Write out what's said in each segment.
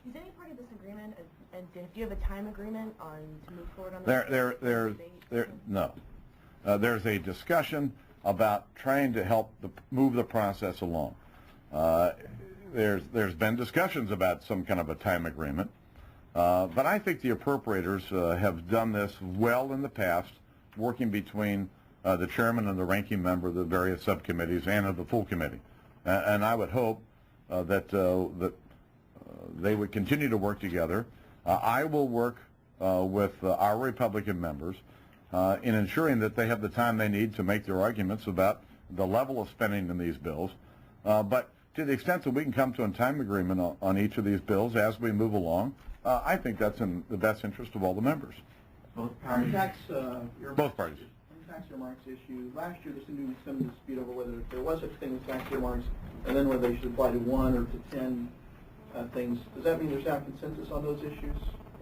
Is any part of this agreement, and do you have a time agreement on to move forward on this? No. There's a discussion about trying to help move the process along. There's been discussions about some kind of a time agreement, but I think the appropriators have done this well in the past, working between the chairman and the ranking member of the various subcommittees and of the full committee. And I would hope that they would continue to work together. I will work with our Republican members in ensuring that they have the time they need to make their arguments about the level of spending in these bills. But to the extent that we can come to a time agreement on each of these bills as we move along, I think that's in the best interest of all the members. Both parties. Both parties. On the tax earmarks issue, last year there seemed to be some dispute over whether there was such a thing as tax earmarks, and then whether they should apply to 1 or to 10 things. Does that mean there's now consensus on those issues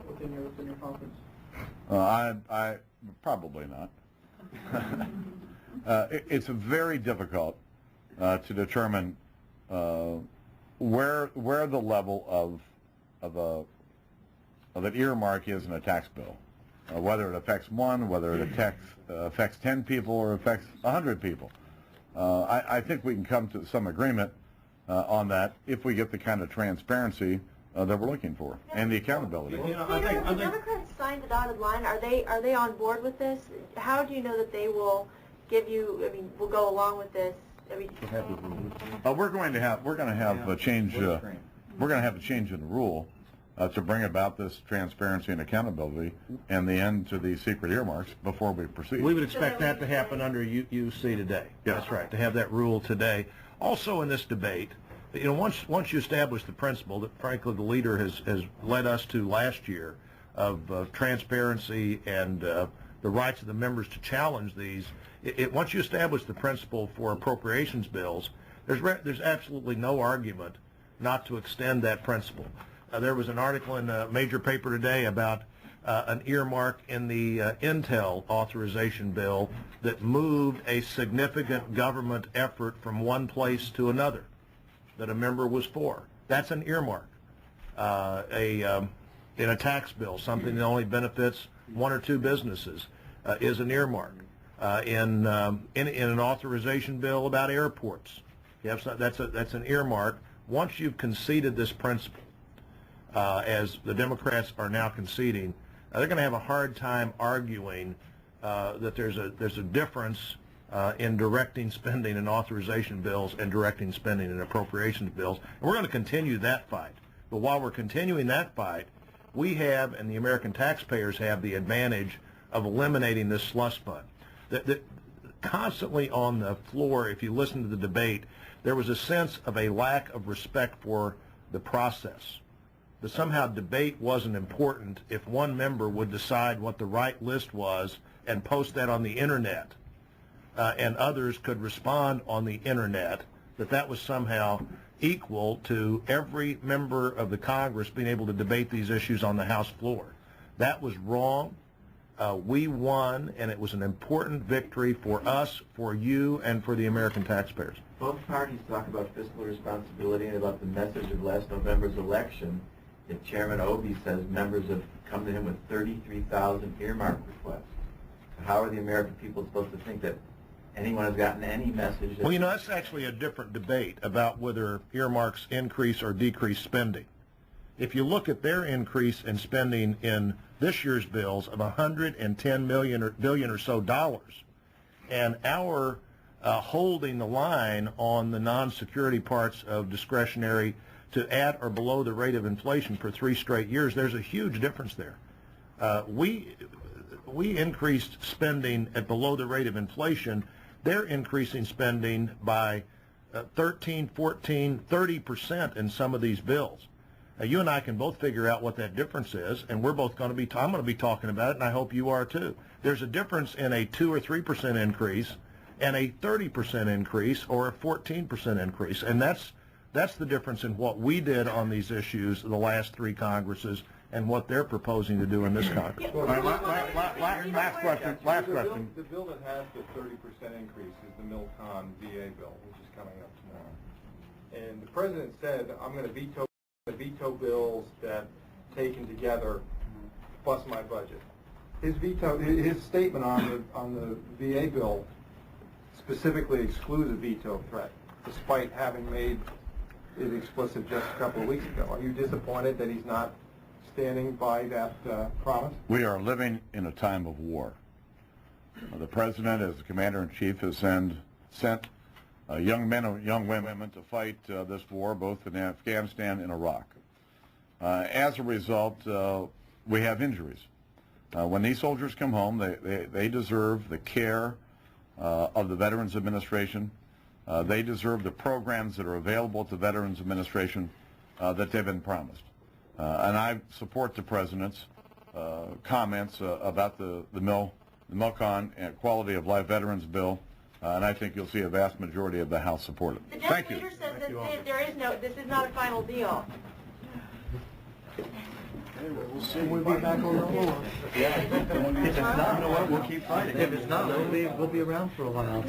within your conference? I probably not. It's very difficult to determine where the level of an earmark is in a tax bill, whether it affects 1, whether it affects 10 people or affects 100 people. I think we can come to some agreement on that if we get the kind of transparency that we're looking for and the accountability. If the Democrats signed the dotted line, are they on board with this? How do you know that they will give you? I mean, will go along with this? I mean, we're going to have a change. We're going to have a change in the rule to bring about this transparency and accountability and the end to these secret earmarks before we proceed. We would expect that to happen under UC today. Yeah. That's right, to have that rule today. Also in this debate, you know, once you establish the principle that, frankly, the leader has led us to last year of transparency and the rights of the members to challenge these, once you establish the principle for appropriations bills, there's absolutely no argument not to extend that principle. There was an article in a major paper today about an earmark in the Intel authorization bill that moved a significant government effort from one place to another that a member was for. That's an earmark. In a tax bill, something that only benefits 1 or 2 businesses is an earmark. In an authorization bill about airports, that's an earmark. Once you've conceded this principle, as the Democrats are now conceding, they're going to have a hard time arguing that there's a difference in directing spending in authorization bills and directing spending in appropriations bills. And we're going to continue that fight. But while we're continuing that fight, we have, and the American taxpayers have, the advantage of eliminating this slush fund. That constantly on the floor, if you listen to the debate, there was a sense of a lack of respect for the process. That somehow debate wasn't important if one member would decide what the right list was and post that on the internet, and others could respond on the internet, that was somehow equal to every member of the Congress being able to debate these issues on the House floor. That was wrong. We won, and it was an important victory for us, for you, and for the American taxpayers. Both parties talk about fiscal responsibility and about the message of last November's election. Yet Chairman Obey says members have come to him with 33,000 earmark requests. So how are the American people supposed to think that anyone has gotten any message? Well, you know, that's actually a different debate about whether earmarks increase or decrease spending. If you look at their increase in spending in this year's bills of $110 billion or so dollars, and our holding the line on the non-security parts of discretionary to at or below the rate of inflation for 3 straight years, there's a huge difference there. We increased spending at below the rate of inflation. They're increasing spending by 13, 14, 30% in some of these bills. You and I can both figure out what that difference is, and we're both going to be. I'm going to be talking about it, and I hope you are too. There's a difference in a 2 or 3% increase and a 30% increase or a 14% increase, and that's the difference in what we did on these issues the last 3 Congresses and what they're proposing to do in this Congress. Last question. The bill that has the 30% increase is the Milcon VA bill, which is coming up tomorrow. And the president said, I'm going to veto the veto bills that taken together plus my budget. His statement on the VA bill specifically excludes a veto threat, despite having made it explicit just a couple of weeks ago. Are you disappointed that he's not standing by that promise? We are living in a time of war. The President, as the Commander-in-Chief, has sent young men and young women to fight this war, both in Afghanistan and Iraq. As a result, we have injuries. When these soldiers come home, they deserve the care of the Veterans Administration. They deserve the programs that are available to Veterans Administration that they've been promised. And I support the President's comments about the MILCON and Quality of Life Veterans Bill, and I think you'll see a vast majority of the House support it. The Thank Debt you. Leader says that there is no, this is not a final deal. We'll be back on the floor. If it's not, we'll keep fighting. If it's not, we'll be around for a while.